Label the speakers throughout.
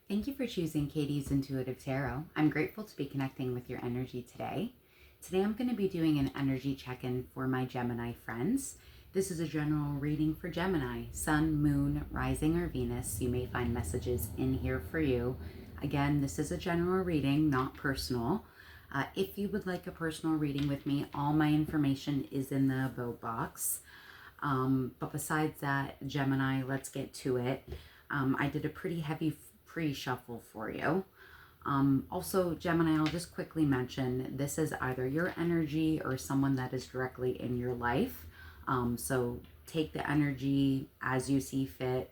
Speaker 1: Thank you for choosing Katie's Intuitive Tarot. I'm grateful to be connecting with your energy today. Today I'm going to be doing an energy check-in for my Gemini friends. This is a general reading for Gemini, Sun, Moon, Rising, or Venus. You may find messages in here for you. Again, this is a general reading, not personal. If you would like a personal reading with me, all my information is in the about box. But besides that, Gemini, let's get to it. I did a pretty heavy pre-shuffle for you. Also, Gemini, I'll just quickly mention this is either your energy or someone that is directly in your life. So take the energy as you see fit,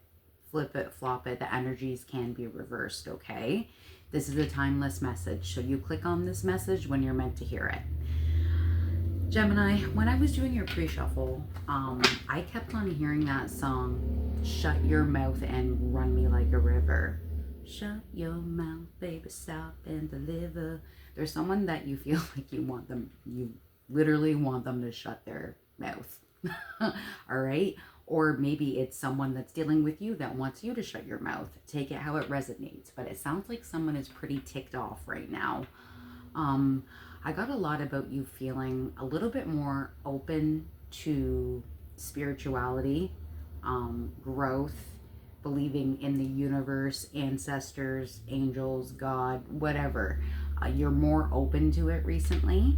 Speaker 1: flip it, flop it. The energies can be reversed, okay? This is a timeless message, so you click on this message when you're meant to hear it. Gemini, when I was doing your pre-shuffle, I kept on hearing that song, Shut Your Mouth and Run Me Like a River. Shut your mouth, baby, stop and deliver. There's someone that you feel like you literally want them to shut their mouth. All right? Or maybe it's someone that's dealing with you that wants you to shut your mouth. Take it how it resonates. But it sounds like someone is pretty ticked off right now. I got a lot about you feeling a little bit more open to spirituality, growth, believing in the universe, ancestors, angels, God, whatever. You're more open to it recently.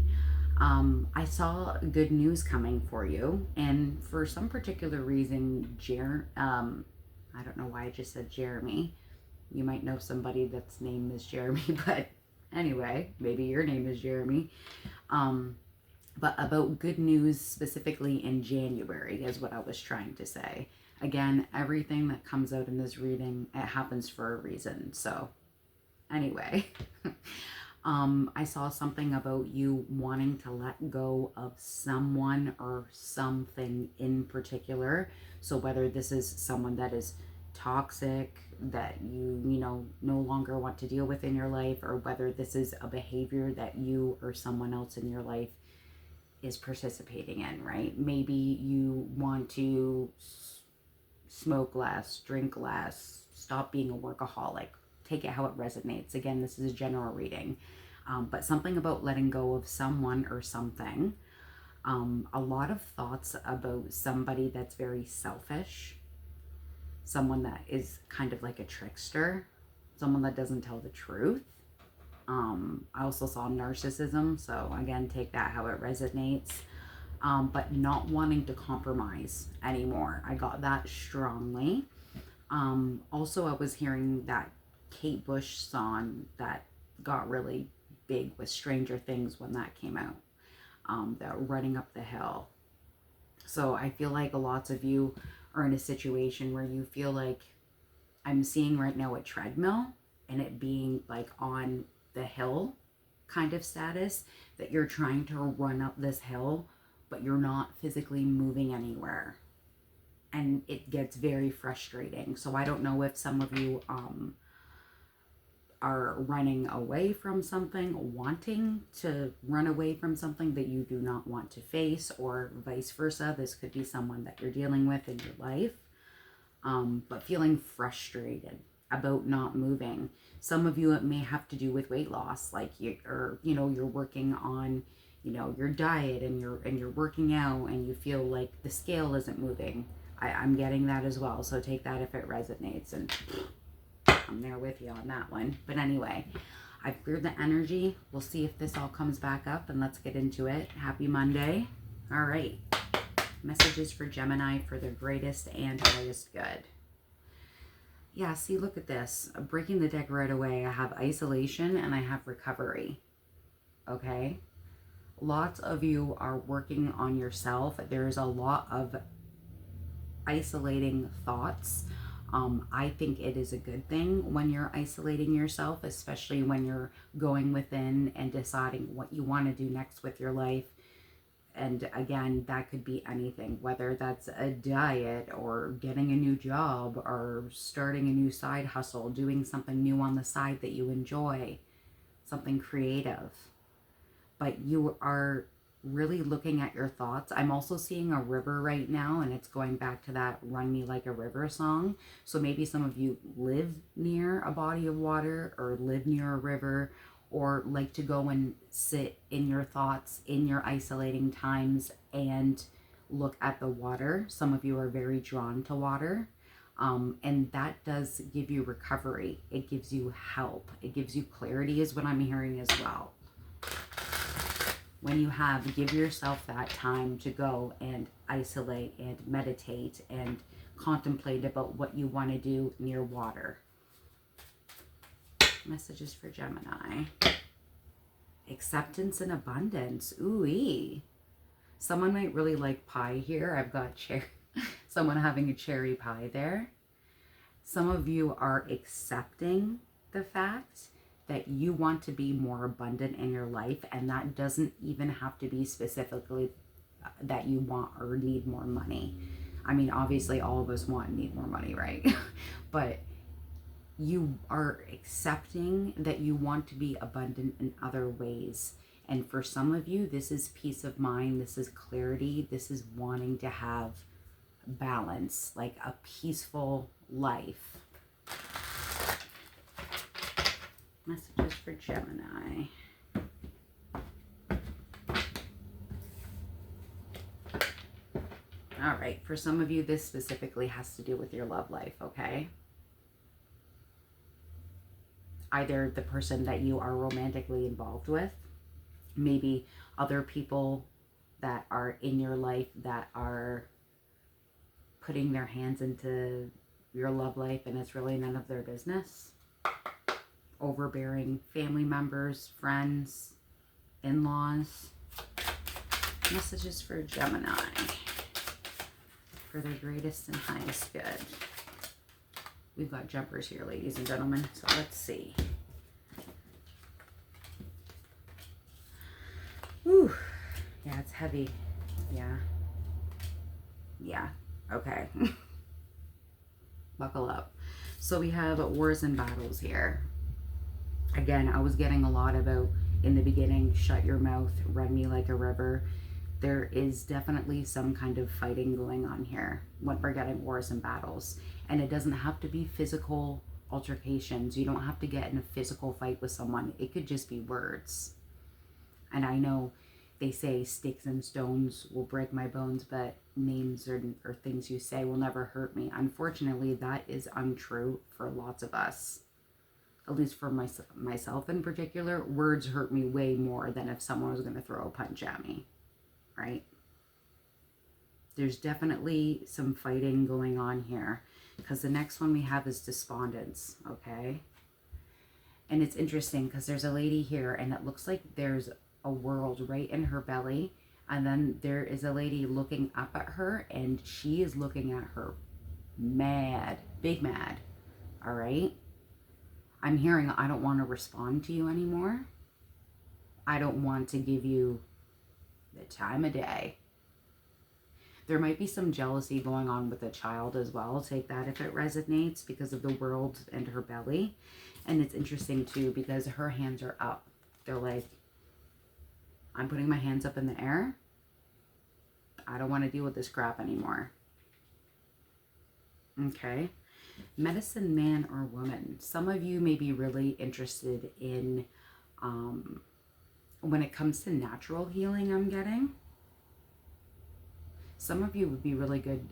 Speaker 1: I saw good news coming for you, and for some particular reason, I don't know why I just said Jeremy. You might know somebody that's name is Jeremy, but anyway, maybe your name is Jeremy. But about good news specifically in January is what I was trying to say. Again, everything that comes out in this reading, it happens for a reason. So anyway, I saw something about you wanting to let go of someone or something in particular. So whether this is someone that is toxic, that you no longer want to deal with in your life, or whether this is a behavior that you or someone else in your life is participating in, right? Maybe you want to smoke less, drink less, stop being a workaholic. Take it how it resonates. Again, this is a general reading, but something about letting go of someone or something. A lot of thoughts about somebody that's very selfish, someone that is kind of like a trickster, someone that doesn't tell the truth. I also saw narcissism, so again, take that how it resonates. But not wanting to compromise anymore. I got that strongly. Also, I was hearing that Kate Bush song that got really big with Stranger Things when that came out, that Running Up the Hill. So I feel like lots of you are in a situation where you feel like, I'm seeing right now a treadmill and it being like on the hill kind of status, that you're trying to run up this hill, but you're not physically moving anywhere. And it gets very frustrating. So I don't know if some of you are running away from something, wanting to run away from something that you do not want to face, or vice versa. This could be someone that you're dealing with in your life, but feeling frustrated about not moving. Some of you, it may have to do with weight loss, like you're working on your diet, and you're working out, and you feel like the scale isn't moving. I'm getting that as well, so take that if it resonates, and I'm there with you on that one. But anyway, I've cleared the energy. We'll see if this all comes back up, and let's get into it. Happy Monday. All right, messages for Gemini for their greatest and highest good. Yeah, see, look at this. Breaking the deck right away. I have isolation and I have recovery. Okay, lots of you are working on yourself. There's a lot of isolating thoughts. I think it is a good thing when you're isolating yourself, especially when you're going within and deciding what you want to do next with your life. And again, that could be anything, whether that's a diet or getting a new job or starting a new side hustle, doing something new on the side that you enjoy, something creative. But you are really looking at your thoughts. I'm also seeing a river right now, and it's going back to that Run Me Like a River song. So maybe some of you live near a body of water or live near a river, or like to go and sit in your thoughts in your isolating times and look at the water. Some of you are very drawn to water. And that does give you recovery. It gives you help. It gives you clarity is what I'm hearing as well. When you give yourself that time to go and isolate and meditate and contemplate about what you want to do near water. Messages for Gemini. Acceptance and abundance. Ooh-ee. Someone might really like pie here. I've got someone having a cherry pie there. Some of you are accepting the fact that you want to be more abundant in your life, and that doesn't even have to be specifically that you want or need more money. I mean, obviously all of us want and need more money, right? But you are accepting that you want to be abundant in other ways. And for some of you, this is peace of mind, this is clarity, this is wanting to have balance, like a peaceful life. Messages for Gemini. All right, for some of you, this specifically has to do with your love life, okay? Either the person that you are romantically involved with, maybe other people that are in your life that are putting their hands into your love life and it's really none of their business. Overbearing family members, friends, in-laws. Messages for Gemini for their greatest and highest good. We've got jumpers here, ladies and gentlemen, so let's see. Whew. Yeah, it's heavy. Yeah. Okay. Buckle up. So we have wars and battles here. Again, I was getting a lot about, in the beginning, shut your mouth, run me like a river. There is definitely some kind of fighting going on here when we're getting wars and battles. And it doesn't have to be physical altercations. You don't have to get in a physical fight with someone. It could just be words. And I know they say sticks and stones will break my bones, but names or things you say will never hurt me. Unfortunately, that is untrue for lots of us. At least for myself in particular, words hurt me way more than if someone was going to throw a punch at me, right? There's definitely some fighting going on here because the next one we have is despondence, okay? And it's interesting because there's a lady here and it looks like there's a world right in her belly, and then there is a lady looking up at her and she is looking at her mad, big mad, all right? I'm hearing, I don't want to respond to you anymore. I don't want to give you the time of day. There might be some jealousy going on with the child as well. Take that if it resonates because of the world and her belly. And it's interesting too because her hands are up. They're like, I'm putting my hands up in the air. I don't want to deal with this crap anymore. Okay. Medicine man or woman. Some of you may be really interested in, when it comes to natural healing, I'm getting. Some of you would be really good,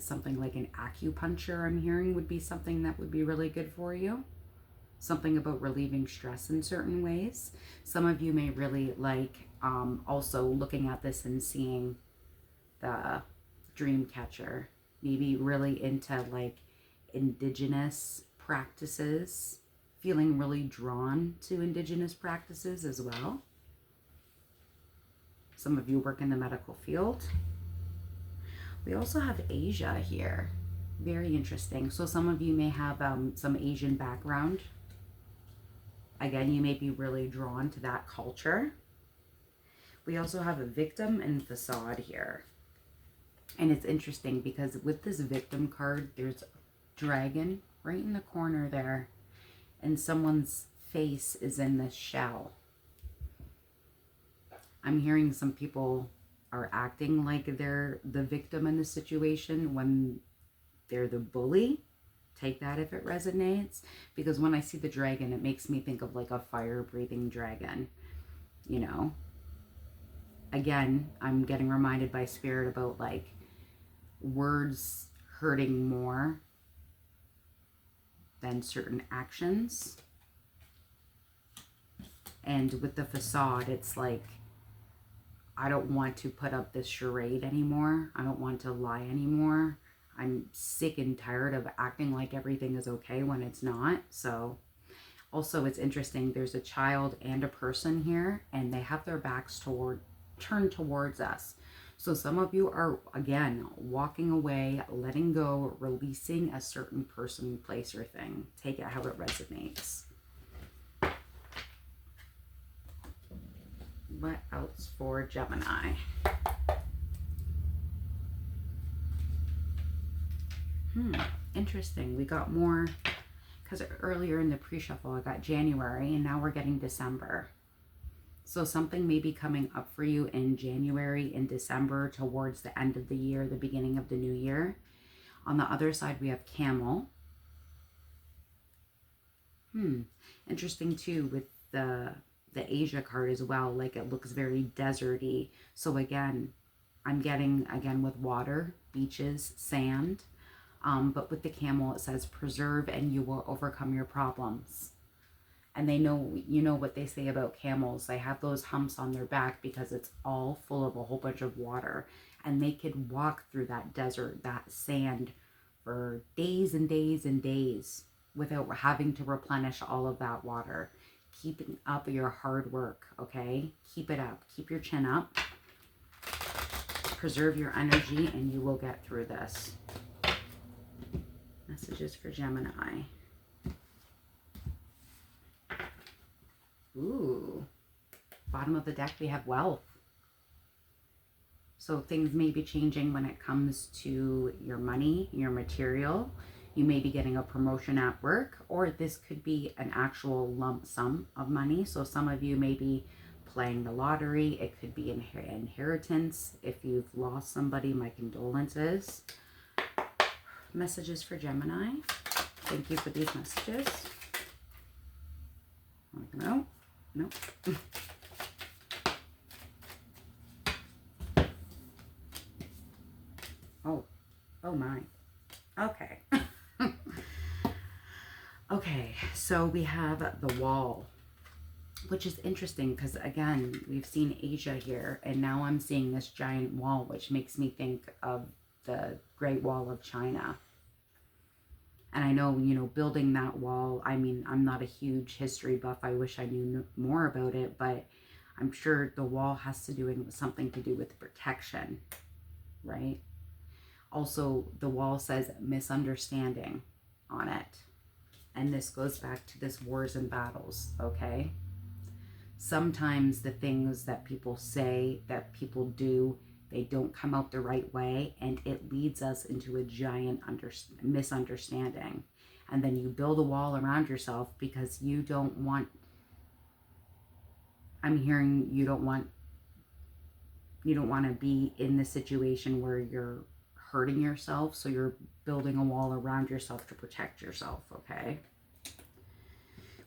Speaker 1: something like an acupuncture I'm hearing would be something that would be really good for you. Something about relieving stress in certain ways. Some of you may really like also looking at this and seeing the dream catcher. Maybe really into like indigenous practices, feeling really drawn to indigenous practices as well. Some of you work in the medical field. We also have Asia here. Very interesting. So some of you may have some Asian background. Again, you may be really drawn to that culture. We also have a victim and facade here. And it's interesting because with this victim card, there's a dragon right in the corner there. And someone's face is in this shell. I'm hearing some people are acting like they're the victim in the situation when they're the bully. Take that if it resonates. Because when I see the dragon, it makes me think of like a fire-breathing dragon, you know. Again, I'm getting reminded by Spirit about like words hurting more than certain actions. And with the facade, it's like, I don't want to put up this charade anymore. I don't want to lie anymore. I'm sick and tired of acting like everything is okay when it's not. So also it's interesting, there's a child and a person here, and they have their backs turned towards us. So some of you are, again, walking away, letting go, releasing a certain person, place, or thing. Take it how it resonates. What else for Gemini? Interesting. We got more, because earlier in the pre-shuffle I got January, and now we're getting December. So something may be coming up for you in January and December, towards the end of the year, the beginning of the new year. On the other side, we have Camel. Interesting too with the Asia card as well. Like, it looks very deserty. So again, I'm getting, again, with water, beaches, sand. But with the camel, it says preserve and you will overcome your problems. And they know, you know what they say about camels. They have those humps on their back because it's all full of a whole bunch of water. And they could walk through that desert, that sand, for days and days and days without having to replenish all of that water. Keeping up your hard work, okay? Keep it up. Keep your chin up. Preserve your energy and you will get through this. Messages for Gemini. Ooh. Bottom of the deck, we have wealth. So things may be changing when it comes to your money, your material. You may be getting a promotion at work, or this could be an actual lump sum of money. So some of you may be playing the lottery. It could be inheritance. If you've lost somebody, my condolences. Messages for Gemini. Thank you for these messages. No. Oh my. Okay. Okay, so we have the wall, which is interesting because, again, we've seen Asia here, and now I'm seeing this giant wall, which makes me think of the Great Wall of China. And I know, you know, building that wall, I mean, I'm not a huge history buff. I wish I knew more about it, but I'm sure the wall has to do with something to do with protection, right? Also, the wall says misunderstanding on it. And this goes back to this wars and battles, okay? Sometimes the things that people say, that people do, they don't come out the right way, and it leads us into a giant misunderstanding. And then you build a wall around yourself because you don't want, I'm hearing you don't want to be in the situation where you're hurting yourself, so you're building a wall around yourself to protect yourself, okay?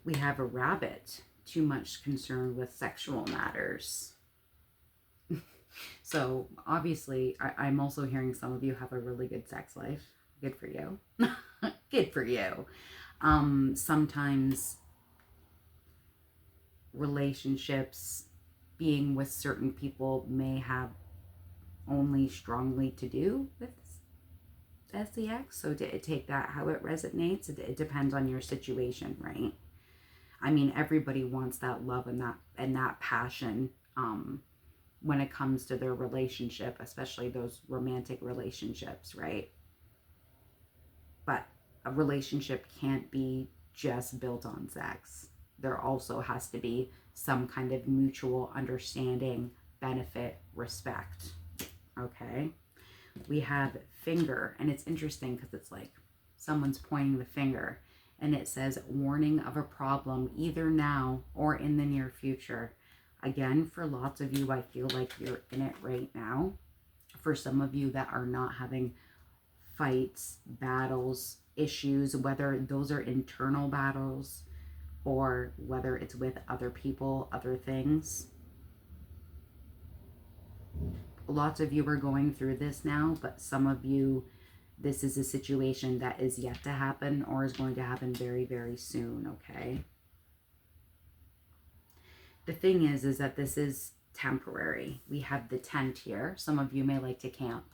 Speaker 1: We have a rabbit, too much concerned with sexual matters. So obviously, I'm also hearing some of you have a really good sex life. Good for you. Good for you. Sometimes relationships, being with certain people, may have only strongly to do with SEX. So to take that how it resonates, it depends on your situation, right? I mean, everybody wants that love and that passion when it comes to their relationship, especially those romantic relationships, right? But a relationship can't be just built on sex. There also has to be some kind of mutual understanding, benefit, respect, okay? We have finger, and it's interesting because it's like someone's pointing the finger, and it says warning of a problem either now or in the near future. Again, for lots of you, I feel like you're in it right now. For some of you that are not having fights, battles, issues, whether those are internal battles or whether it's with other people, other things. Lots of you are going through this now, but some of you, this is a situation that is yet to happen or is going to happen very, very soon, okay? The thing is that this is temporary. We have the tent here. Some of you may like to camp.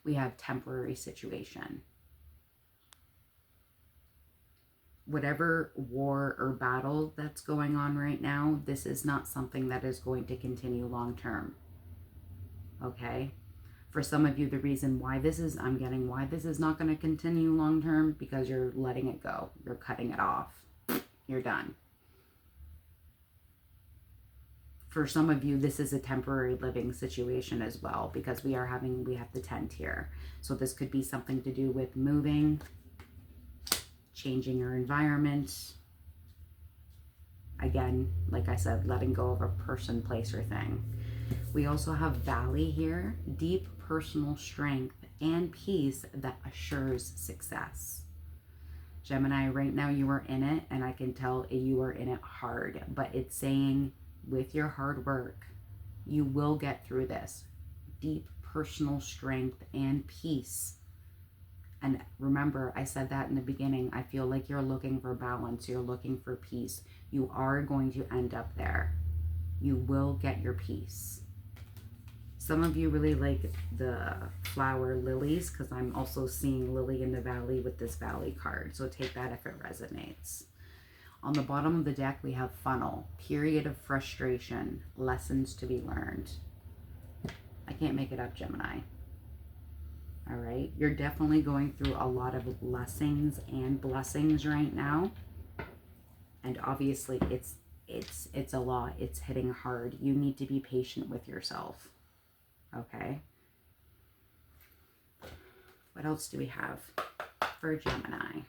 Speaker 1: We have temporary situation. Whatever war or battle that's going on right now, this is not something that is going to continue long term. Okay? For some of you, the reason why this is, I'm getting why this is not going to continue long term, because you're letting it go. You're cutting it off. You're done. For some of you, this is a temporary living situation as well, because we have the tent here. So this could be something to do with moving, changing your environment. Again, like I said, letting go of a person, place, or thing. We also have Valley here, deep personal strength and peace that assures success. Gemini, right now you are in it, and I can tell you are in it hard, but it's saying with your hard work, you will get through this. Deep personal strength and peace. And remember, I said that in the beginning, I feel like you're looking for balance, you're looking for peace. You are going to end up there. You will get your peace. Some of you really like the flower lilies, because I'm also seeing lily in the valley with this valley card. So take that if it resonates. On the bottom of the deck, we have funnel, period of frustration, lessons to be learned. I can't make it up, Gemini. All right, you're definitely going through a lot of lessons and blessings right now. And obviously it's a lot, it's hitting hard. You need to be patient with yourself. Okay. What else do we have for Gemini?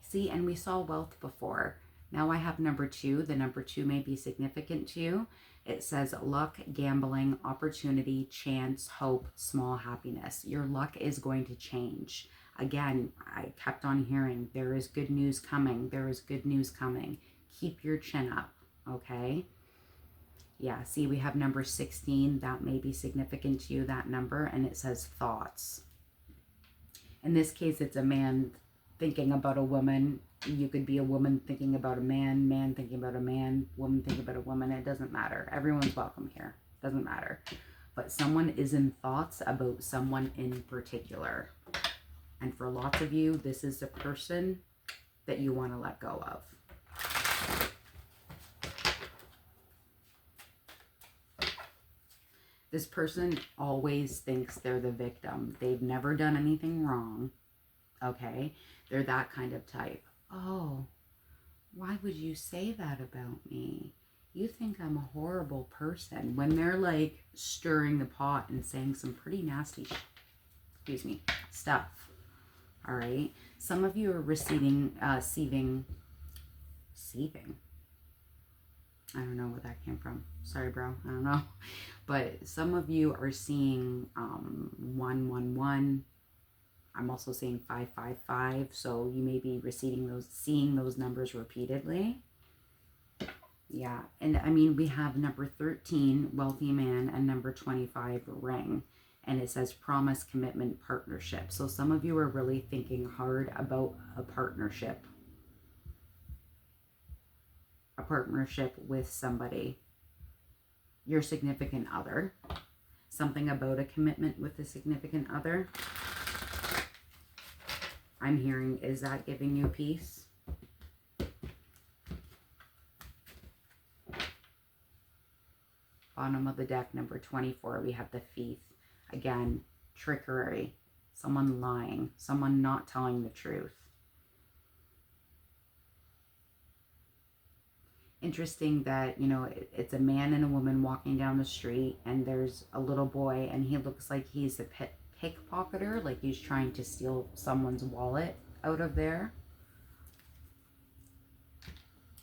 Speaker 1: See, and we saw wealth before. Now I have number 2. The number 2 may be significant to you. It says luck, gambling, opportunity, chance, hope, small happiness. Your luck is going to change. Again, I kept on hearing there is good news coming. There is good news coming. Keep your chin up, okay? Yeah, see, we have number 16. That may be significant to you, that number, and it says thoughts. In this case, it's a man thinking about a woman. You could be a woman thinking about a man, man thinking about a man, woman thinking about a woman. It doesn't matter. Everyone's welcome here. Doesn't matter. But someone is in thoughts about someone in particular. And for lots of you, this is the person that you want to let go of. This person always thinks they're the victim. They've never done anything wrong. Okay? They're that kind of type. Oh, why would you say that about me? You think I'm a horrible person. When they're like stirring the pot and saying some pretty nasty stuff. All right. Some of you are receiving. I don't know where that came from. Sorry, bro. I don't know. But some of you are seeing 111. I'm also seeing 555. So you may be seeing those numbers repeatedly. Yeah. And I mean, we have number 13, wealthy man, and number 25, ring. And it says promise, commitment, partnership. So some of you are really thinking hard about a partnership. A partnership with somebody. Your significant other. Something about a commitment with a significant other. I'm hearing, is that giving you peace? Bottom of the deck, number 24, we have the thief. Again, trickery, someone lying, someone not telling the truth. Interesting that, you know, it's a man and a woman walking down the street, and there's a little boy, and he looks like he's a pickpocketer, like he's trying to steal someone's wallet out of there.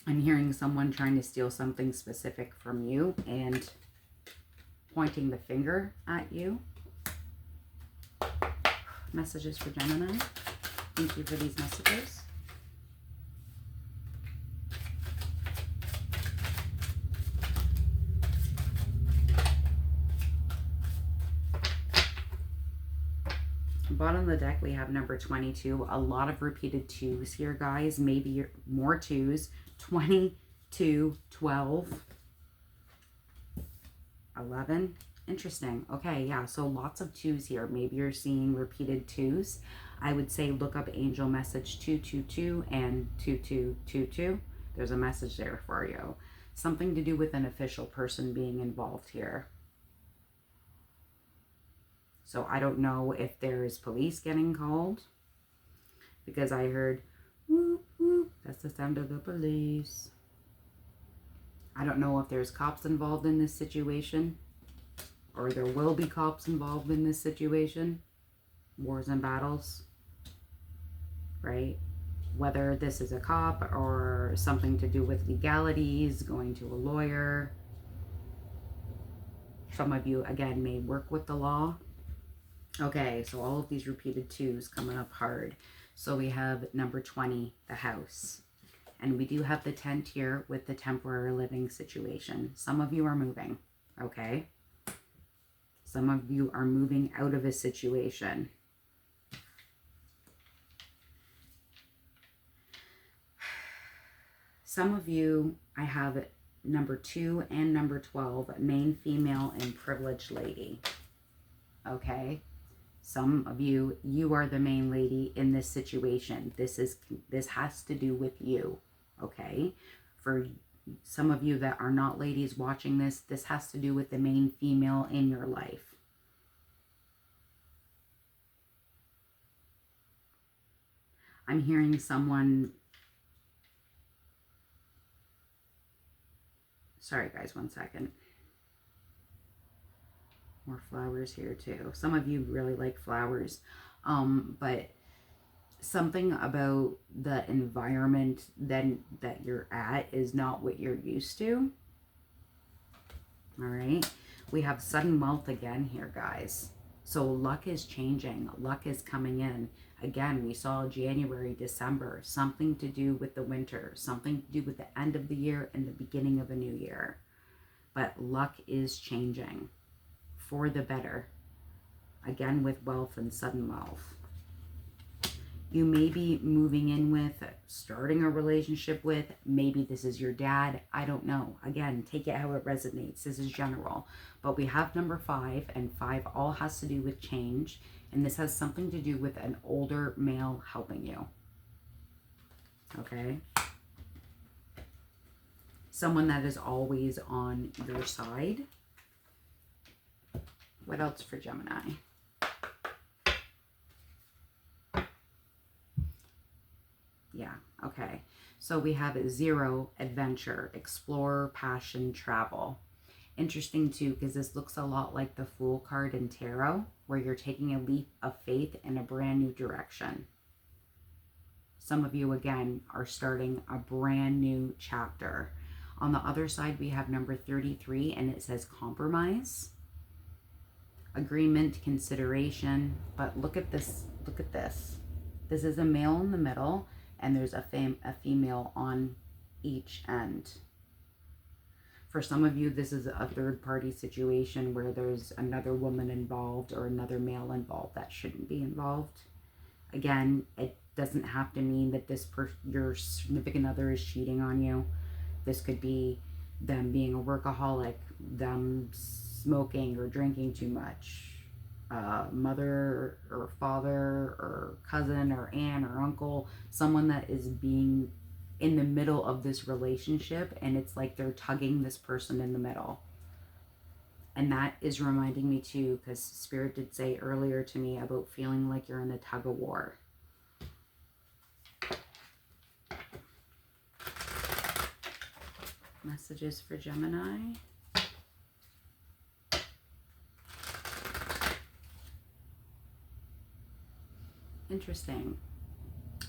Speaker 1: I'm hearing someone trying to steal something specific from you and pointing the finger at you. Messages for Gemini. Thank you for these messages. Bottom of the deck, we have number 22. A lot of repeated twos here, guys. Maybe more twos. 22, 12, 11. Interesting. Okay, yeah, so lots of twos here. Maybe you're seeing repeated twos. I would say look up angel message 222 and 2222. There's a message there for you. Something to do with an official person being involved here. So I don't know if there's police getting called, because I heard whoop, whoop. That's the sound of the police. I don't know if there's cops involved in this situation, or there will be cops involved in this situation. Wars and battles, right? Whether this is a cop or something to do with legalities, going to a lawyer. Some of you, again, may work with the law. Okay, so all of these repeated twos coming up hard. So we have number 20, the house. And we do have the tent here with the temporary living situation. Some of you are moving, okay? Some of you are moving out of a situation. Some of you, I have number 2 and number 12, main female and privileged lady, okay? Some of you, you are the main lady in this situation. This has to do with you, okay? For some of you that are not ladies watching this, this has to do with the main female in your life. I'm hearing someone... Sorry, guys, one second. More flowers here too. Some of you really like flowers, but something about the environment that you're at is not what you're used to. All right, we have sudden wealth again here, guys. So luck is changing. Luck is coming in. Again, we saw January, December, something to do with the winter, something to do with the end of the year and the beginning of a new year. But luck is changing for the better. Again, with wealth and sudden wealth. You may be moving in with, starting a relationship with, maybe this is your dad. I don't know. Again, take it how it resonates. This is general. But we have number 5, and 5 all has to do with change. And this has something to do with an older male helping you. Okay? Someone that is always on your side. What else for Gemini? Yeah, okay. So we have 0, adventure, explore, passion, travel. Interesting too, because this looks a lot like the Fool card in Tarot, where you're taking a leap of faith in a brand new direction. Some of you, again, are starting a brand new chapter. On the other side, we have number 33, and it says compromise, agreement, consideration. But look at this. Look at this. This is a male in the middle, and there's a female on each end. For some of you, this is a third-party situation where there's another woman involved or another male involved that shouldn't be involved. Again, it doesn't have to mean that your significant other is cheating on you. This could be them being a workaholic, them smoking or drinking too much, mother or father or cousin or aunt or uncle, someone that is being in the middle of this relationship, and it's like they're tugging this person in the middle. And that is reminding me too, because Spirit did say earlier to me about feeling like you're in a tug of war. Messages for Gemini. Interesting.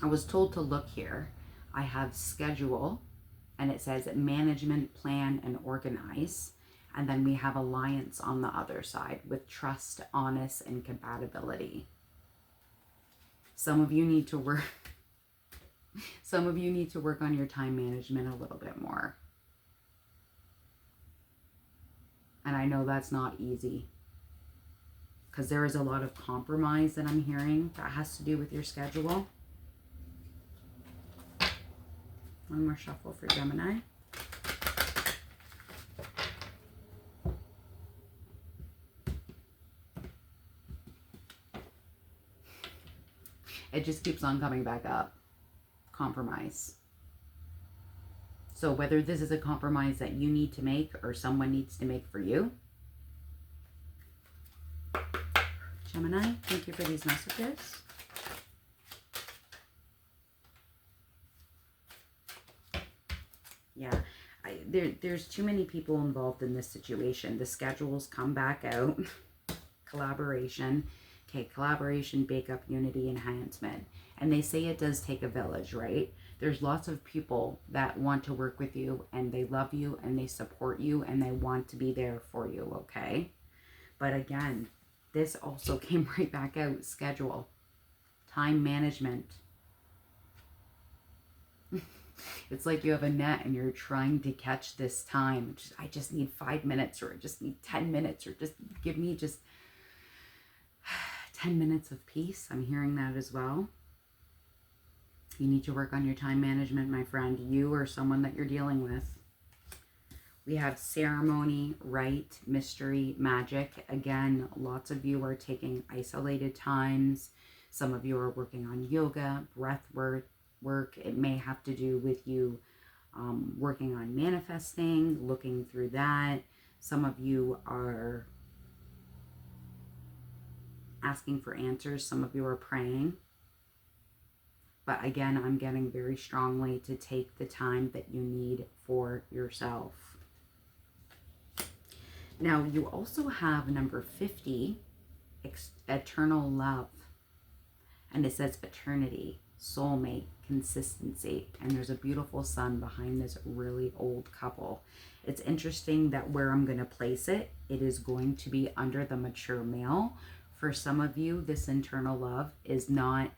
Speaker 1: I was told to look here. I have schedule And it says management, plan, and organize. And then we have alliance on the other side with trust, honest, and compatibility. Some of you need to work on your time management a little bit more. And I know that's not easy, because there is a lot of compromise that I'm hearing that has to do with your schedule. One more shuffle for Gemini. It just keeps on coming back up. Compromise. So whether this is a compromise that you need to make or someone needs to make for you. Gemini, thank you for these messages. Yeah, there's too many people involved in this situation. The schedules come back out. Collaboration. Okay, collaboration, bake up, unity, enhancement. And they say it does take a village, right? There's lots of people that want to work with you, and they love you, and they support you, and they want to be there for you, okay? But again, this also came right back out. Schedule. Time management. It's like you have a net and you're trying to catch this time. I just need 5 minutes, or I just need 10 minutes, or just give me just 10 minutes of peace. I'm hearing that as well. You need to work on your time management, my friend. You or someone that you're dealing with. We have ceremony, rite, mystery, magic. Again, lots of you are taking isolated times. Some of you are working on yoga, breath work. It may have to do with you working on manifesting, looking through that. Some of you are asking for answers. Some of you are praying. But again, I'm getting very strongly to take the time that you need for yourself. Now, you also have number 50, eternal love. And it says eternity, soulmate, consistency. And there's a beautiful sun behind this really old couple. It's interesting that where I'm going to place it, it is going to be under the mature male. For some of you, this eternal love is not,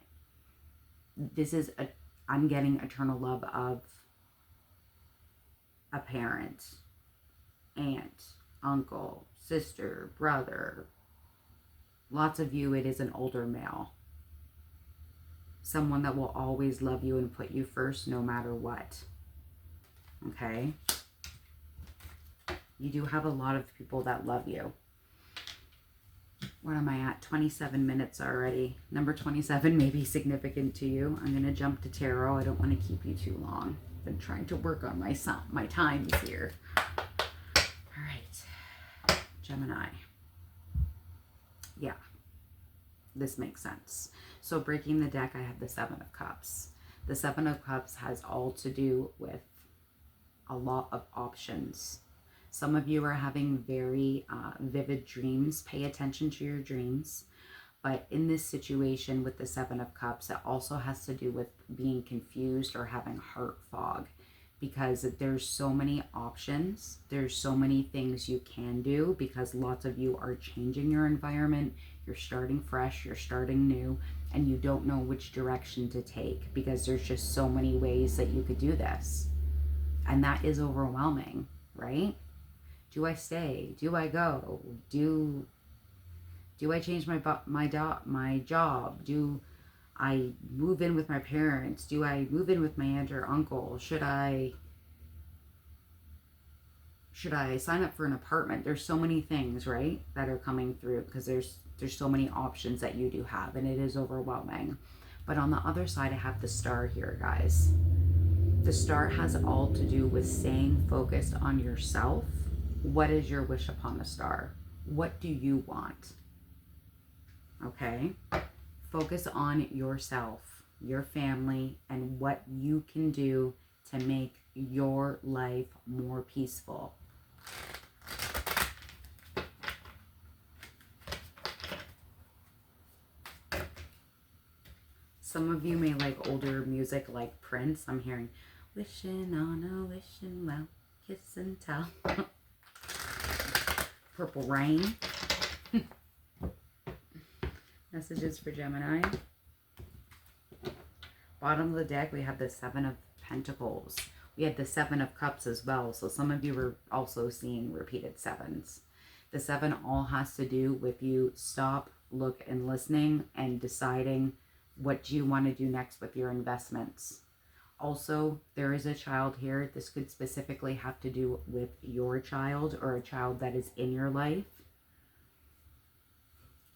Speaker 1: I'm getting eternal love of a parent, aunt, uncle, sister, brother. Lots of you, it is an older male. Someone that will always love you and put you first no matter what. Okay? You do have a lot of people that love you. What am I at? 27 minutes already. Number 27 may be significant to you. I'm going to jump to tarot. I don't want to keep you too long. I've been trying to work on my times here. All right. Gemini. Yeah. This makes sense. So breaking the deck, I have the Seven of Cups. The Seven of Cups has all to do with a lot of options. Some of you are having very vivid dreams. Pay attention to your dreams. But in this situation with the Seven of Cups, it also has to do with being confused or having heart fog, because there's so many options. There's so many things you can do, because lots of you are changing your environment. You're starting fresh, you're starting new, and you don't know which direction to take, because there's just so many ways that you could do this. And that is overwhelming, right? Do I stay? Do I go? Do I change my job? Do I move in with my parents? Do I move in with my aunt or uncle? Should I sign up for an apartment? There's so many things, right, that are coming through, because there's so many options that you do have, and it is overwhelming. But on the other side, I have the Star here, guys. The Star has all to do with staying focused on yourself. What is your wish upon a star? What do you want? Okay? Focus on yourself, your family, and what you can do to make your life more peaceful. Some of you may like older music like Prince. I'm hearing Wishing on a wishing well, kiss and tell. Purple Rain. Messages for Gemini. Bottom of the deck, we have the Seven of Pentacles. We had the Seven of Cups as well. So some of you were also seeing repeated sevens. The seven all has to do with you stop, look, and listening and deciding what you want to do next with your investments. Also, there is a child here. This could specifically have to do with your child or a child that is in your life.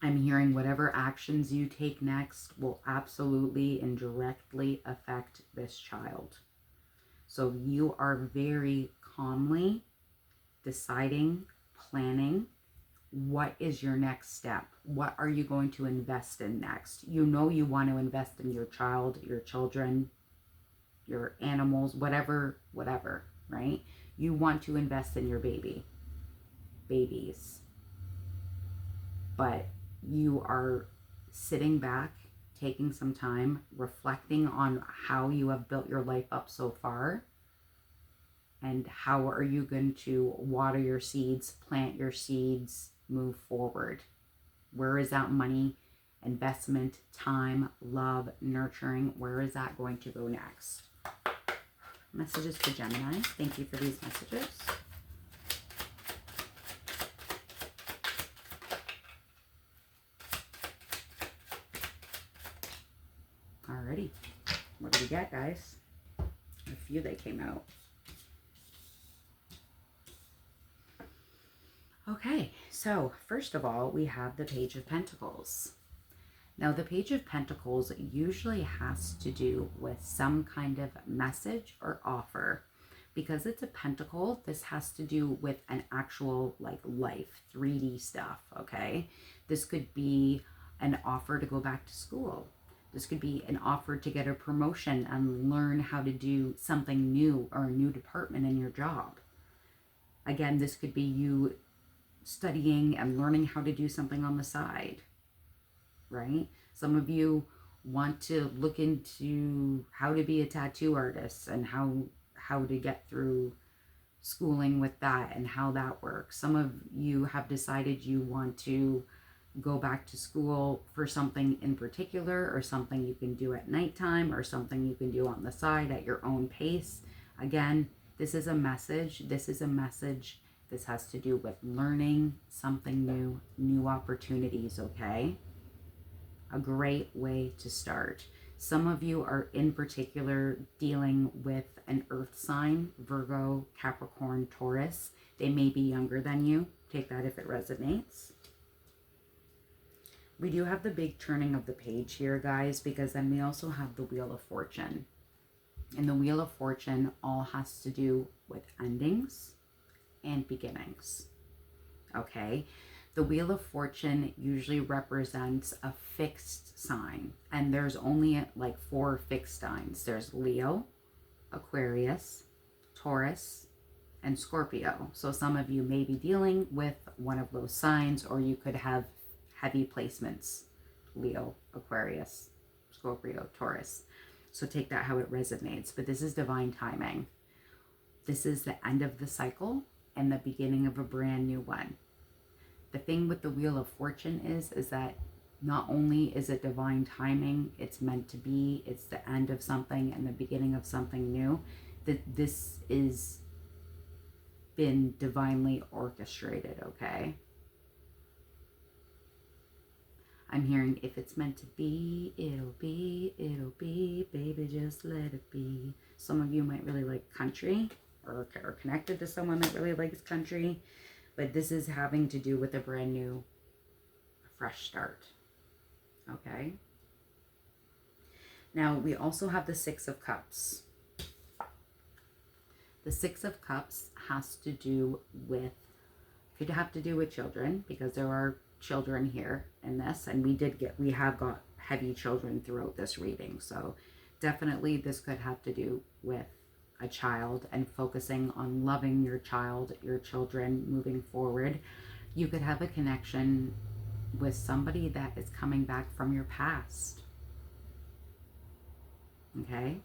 Speaker 1: I'm hearing whatever actions you take next will absolutely and directly affect this child. So you are very calmly deciding, planning, what is your next step? What are you going to invest in next? You know you want to invest in your child, your children, your animals, whatever, right? You want to invest in your babies. But you are sitting back, taking some time, reflecting on how you have built your life up so far, and how are you going to water your seeds, plant your seeds, move forward. Where is that money, investment, time, love, nurturing, where is that going to go next? Messages for Gemini. Thank you for these messages. Alrighty, what do we get, guys? A few that came out. Okay, so first of all, we have the Page of Pentacles. Now, the Page of Pentacles usually has to do with some kind of message or offer. Because it's a pentacle, this has to do with an actual, like, life, 3D stuff, okay? This could be an offer to go back to school. This could be an offer to get a promotion and learn how to do something new or a new department in your job. Again, this could be you studying and learning how to do something on the side, right? Some of you want to look into how to be a tattoo artist and how to get through schooling with that and how that works. Some of you have decided you want to go back to school for something in particular, or something you can do at nighttime, or something you can do on the side at your own pace. Again, this is a message. This has to do with learning something new, new opportunities, okay? A great way to start. Some of you are in particular dealing with an earth sign, Virgo, Capricorn, Taurus. They may be younger than you. Take that if it resonates. We do have the big turning of the page here, guys, because then we also have the Wheel of Fortune. And the Wheel of Fortune all has to do with endings and beginnings, okay? The Wheel of Fortune usually represents a fixed sign, and there's only like 4 fixed signs. There's Leo, Aquarius, Taurus, and Scorpio. So some of you may be dealing with one of those signs, or you could have heavy placements: Leo, Aquarius, Scorpio, Taurus. So take that how it resonates. But this is divine timing. This is the end of the cycle and the beginning of a brand new one. The thing with the Wheel of Fortune is that not only is it divine timing, it's meant to be, it's the end of something and the beginning of something new, that this is been divinely orchestrated, okay? I'm hearing, if it's meant to be, it'll be, baby, just let it be. Some of you might really like country, or are connected to someone that really likes country, but this is having to do with a brand new, fresh start, okay? Now, we also have the Six of Cups. The Six of Cups has to do with, could have to do with children, because there are children here in this, and we have got heavy children throughout this reading. So definitely this could have to do with a child and focusing on loving your child, your children moving forward. You could have a connection with somebody that is coming back from your past. Okay?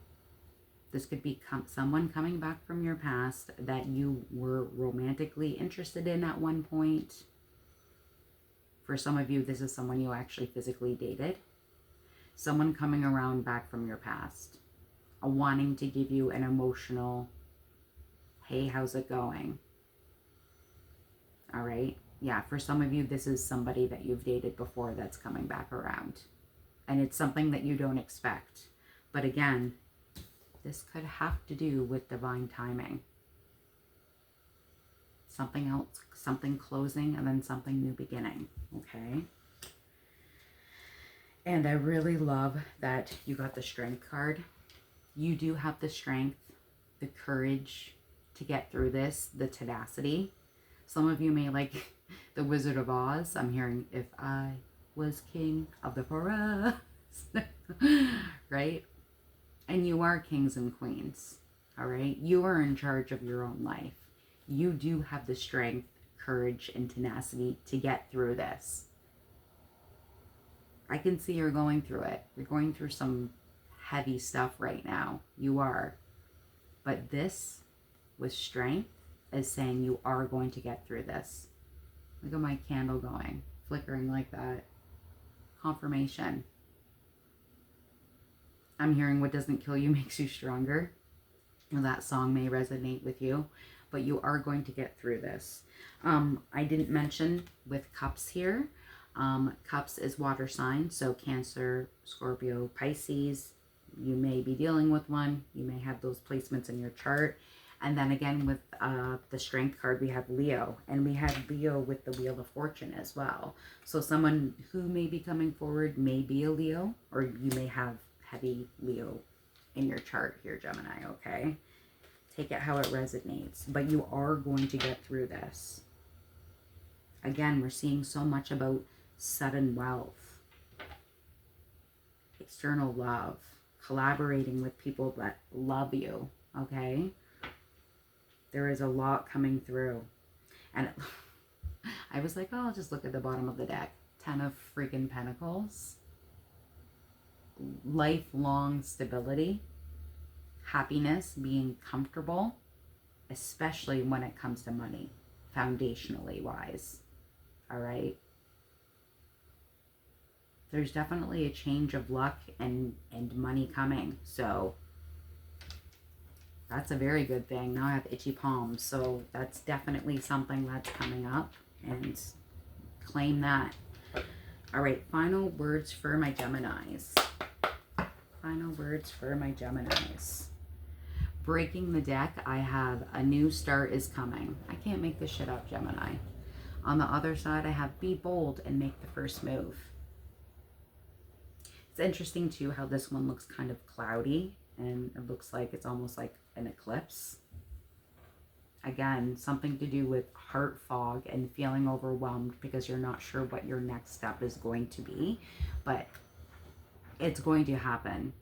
Speaker 1: This could be someone coming back from your past that you were romantically interested in at one point. For some of you, this is someone you actually physically dated. Someone coming around back from your past, wanting to give you an emotional, hey, how's it going? All right. Yeah, for some of you, this is somebody that you've dated before that's coming back around. And it's something that you don't expect. But again, this could have to do with divine timing. Something else, something closing, and then something new beginning. Okay? And I really love that you got the Strength card. You do have the strength, the courage to get through this, the tenacity. Some of you may like the Wizard of Oz. I'm hearing, if I was king of the forest. Right? And you are kings and queens. All right? You are in charge of your own life. You do have the strength, courage, and tenacity to get through this. I can see you're going through it. You're going through some heavy stuff right now. You are. But this, with strength, is saying you are going to get through this. Look at my candle going, flickering like that. Confirmation. I'm hearing what doesn't kill you makes you stronger. Well, that song may resonate with you, but you are going to get through this. I didn't mention with cups here. Cups is water sign, so Cancer, Scorpio, Pisces. You may be dealing with one. You may have those placements in your chart. And then again with the Strength card, we have Leo. And we have Leo with the Wheel of Fortune as well. So someone who may be coming forward may be a Leo, or you may have heavy Leo in your chart here, Gemini, okay? Take it how it resonates. But you are going to get through this. Again, we're seeing so much about sudden wealth, external love, collaborating with people that love you, okay? There is a lot coming through. And I was like, oh, I'll just look at the bottom of the deck. 10 of freaking Pentacles. Lifelong stability. Happiness, being comfortable, especially when it comes to money, foundationally wise. All right? There's definitely a change of luck and money coming. So that's a very good thing. Now I have itchy palms. So that's definitely something that's coming up. And claim that. All right. Final words for my Geminis. Final words for my Geminis. Breaking the deck, I have a new start is coming. I can't make this shit up, Gemini. On the other side, I have be bold and make the first move. It's interesting too how this one looks kind of cloudy and it looks like it's almost like an eclipse. Again, something to do with heart fog and feeling overwhelmed because you're not sure what your next step is going to be, but it's going to happen.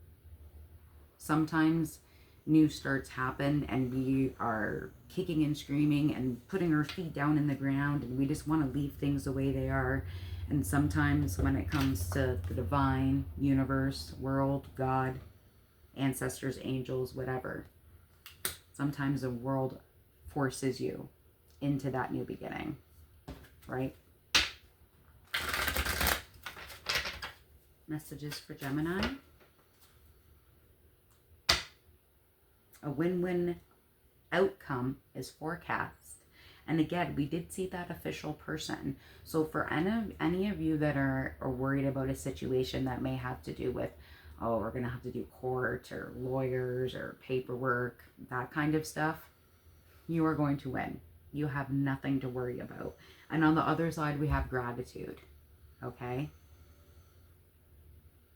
Speaker 1: Sometimes new starts happen and we are kicking and screaming and putting our feet down in the ground and we just want to leave things the way they are. And sometimes when it comes to the divine, universe, world, God, ancestors, angels, whatever, sometimes the world forces you into that new beginning, right? Messages for Gemini. A win-win outcome is forecast. And again, we did see that official person. So for any of you that are worried about a situation that may have to do with, oh, we're going to have to do court or lawyers or paperwork, that kind of stuff, you are going to win. You have nothing to worry about. And on the other side, we have gratitude, okay?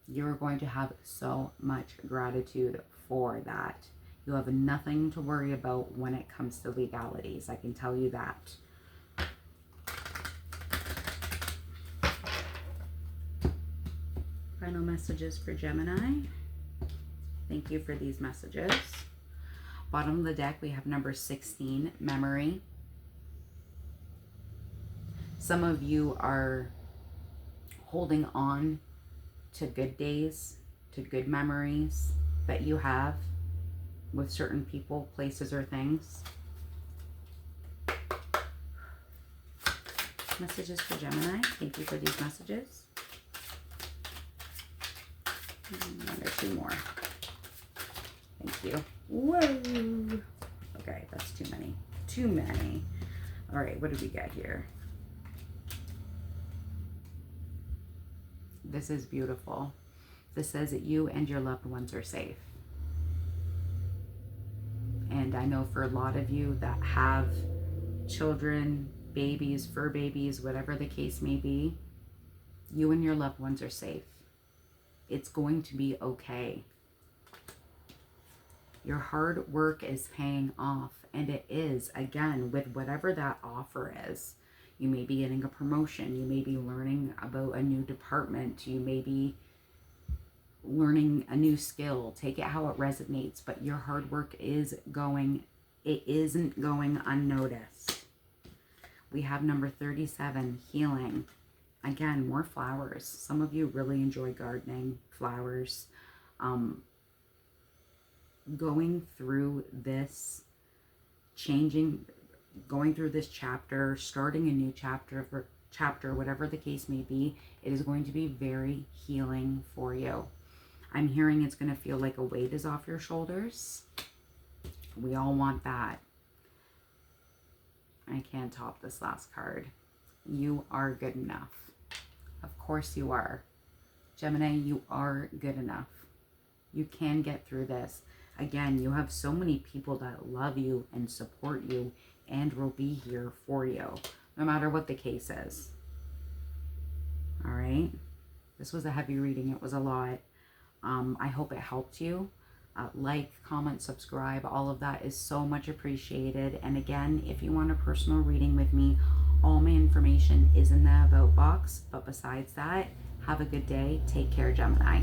Speaker 1: You're going to have so much gratitude for that. You have nothing to worry about when it comes to legalities. I can tell you that. Final messages for Gemini. Thank you for these messages. Bottom of the deck, we have number 16, memory. Some of you are holding on to good days, to good memories that you have. with certain people, places, or things. Messages for Gemini. Thank you for these messages. One or two more. Thank you. Whoa. Okay, that's too many. Too many. All right, what do we got here? This is beautiful. This says that you and your loved ones are safe. And I know for a lot of you that have children, babies, fur babies, whatever the case may be, you and your loved ones are safe. It's going to be okay. Your hard work is paying off, and it is, again, with whatever that offer is. You may be getting a promotion. You may be learning about a new department. You may be learning a new skill. Take it how it resonates, but your hard work is going, it isn't going unnoticed. We have number 37, healing. Again, more flowers. Some of you really enjoy gardening, flowers. Going through this, going through this chapter, starting a new chapter, whatever the case may be, it is going to be very healing for you. I'm hearing it's going to feel like a weight is off your shoulders. We all want that. I can't top this last card. You are good enough. Of course you are. Gemini, you are good enough. You can get through this. Again, you have so many people that love you and support you and will be here for you, no matter what the case is. All right? This was a heavy reading. It was a lot. I hope it helped you. Like, comment, subscribe. All of that is so much appreciated. And again, if you want a personal reading with me, all my information is in the About box. But besides that, have a good day. Take care, Gemini.